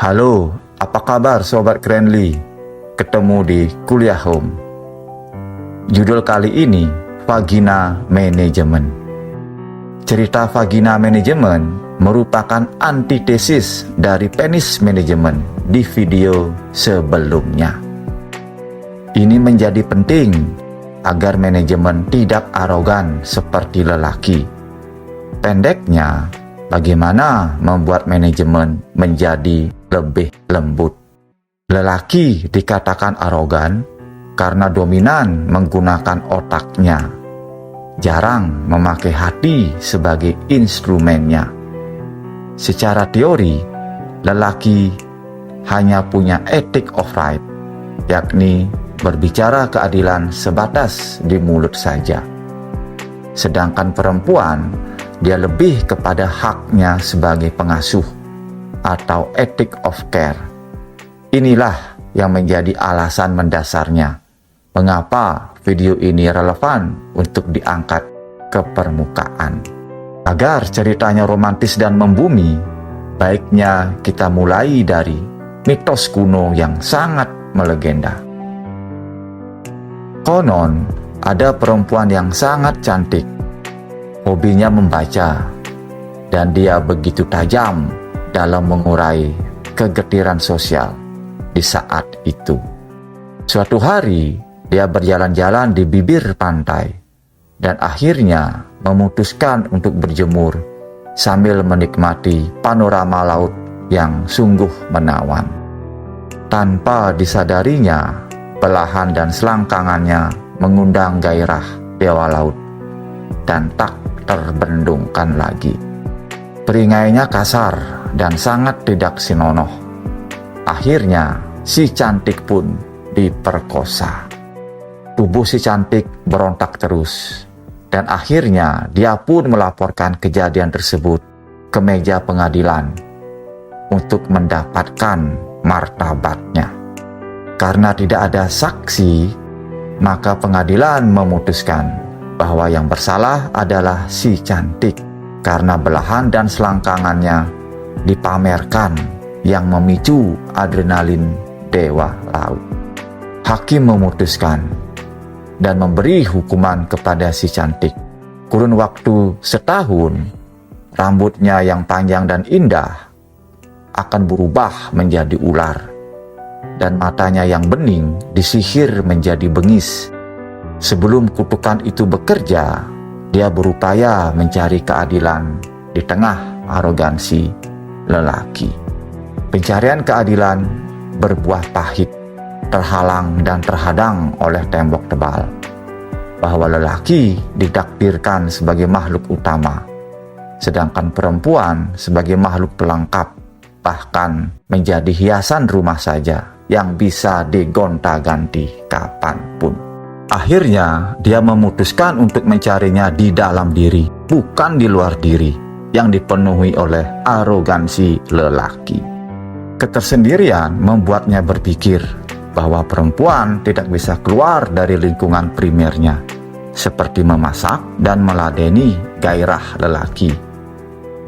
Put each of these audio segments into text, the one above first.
Halo, apa kabar Sobat Krenli? Ketemu di Kuliah Home. Judul kali ini, Vagina Management. Cerita Vagina Management merupakan antitesis dari penis management di video sebelumnya. Ini menjadi penting agar manajemen tidak arogan seperti lelaki. Pendeknya, bagaimana membuat manajemen menjadi lebih lembut. Lelaki dikatakan arogan karena dominan menggunakan otaknya, jarang memakai hati sebagai instrumennya. Secara teori, lelaki hanya punya ethic of right, yakni berbicara keadilan sebatas di mulut saja. Sedangkan perempuan, dia lebih kepada haknya sebagai pengasuh atau ethic of care. Inilah yang menjadi alasan mendasarnya mengapa video ini relevan untuk diangkat ke permukaan. Agar ceritanya romantis dan membumi, baiknya kita mulai dari mitos kuno yang sangat melegenda. Konon, ada perempuan yang sangat cantik. Hobinya membaca, dan dia begitu tajam dalam mengurai kegetiran sosial di saat itu. Suatu hari, dia berjalan-jalan di bibir pantai, dan akhirnya memutuskan untuk berjemur sambil menikmati panorama laut yang sungguh menawan. Tanpa disadarinya, belahan dan selangkangannya mengundang gairah dewa laut, dan tak terbendungkan lagi. Peringainya kasar dan sangat tidak senonoh. Akhirnya, si cantik pun diperkosa. Tubuh si cantik berontak terus, dan akhirnya dia pun melaporkan kejadian tersebut ke meja pengadilan untuk mendapatkan martabatnya. Karena tidak ada saksi, maka pengadilan memutuskan bahwa yang bersalah adalah si cantik karena belahan dan selangkangannya dipamerkan yang memicu adrenalin dewa laut. Hakim memutuskan dan memberi hukuman kepada si cantik. Kurun waktu setahun, rambutnya yang panjang dan indah akan berubah menjadi ular, dan matanya yang bening disihir menjadi bengis. Sebelum kutukan itu bekerja, dia berupaya mencari keadilan di tengah arogansi lelaki. Pencarian keadilan berbuah pahit, terhalang dan terhadang oleh tembok tebal, bahwa lelaki ditakdirkan sebagai makhluk utama, sedangkan perempuan sebagai makhluk pelengkap, bahkan menjadi hiasan rumah saja yang bisa digonta-ganti kapanpun. Akhirnya, dia memutuskan untuk mencarinya di dalam diri, bukan di luar diri, yang dipenuhi oleh arogansi lelaki. Ketersendirian membuatnya berpikir bahwa perempuan tidak bisa keluar dari lingkungan primernya, seperti memasak dan meladeni gairah lelaki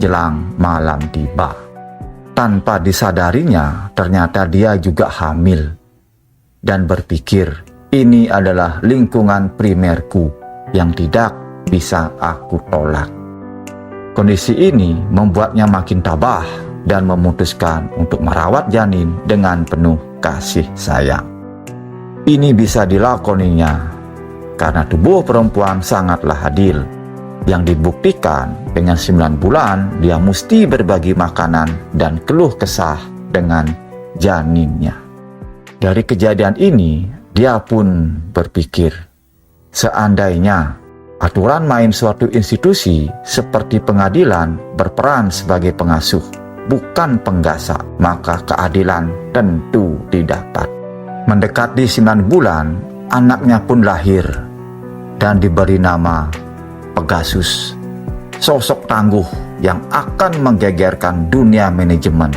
jelang malam tiba. Tanpa disadarinya, ternyata dia juga hamil, dan berpikir, ini adalah lingkungan primerku yang tidak bisa aku tolak. Kondisi ini membuatnya makin tabah dan memutuskan untuk merawat janin dengan penuh kasih sayang. Ini bisa dilakoninya karena tubuh perempuan sangatlah adil, yang dibuktikan dengan 9 bulan dia mesti berbagi makanan dan keluh kesah dengan janinnya. Dari kejadian ini, dia pun berpikir, seandainya aturan main suatu institusi seperti pengadilan berperan sebagai pengasuh, bukan penggasak, maka keadilan tentu didapat. Mendekati 9 bulan, anaknya pun lahir dan diberi nama Pegasus, sosok tangguh yang akan menggegerkan dunia manajemen.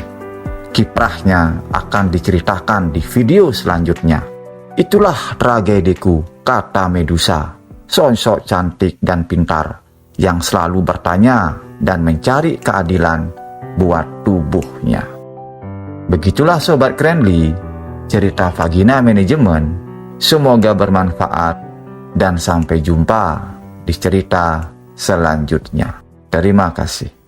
Kiprahnya akan diceritakan di video selanjutnya. Itulah tragediku, kata Medusa, sosok cantik dan pintar yang selalu bertanya dan mencari keadilan buat tubuhnya. Begitulah Sobat Krenli, cerita Vagina Manajemen. Semoga bermanfaat dan sampai jumpa di cerita selanjutnya. Terima kasih.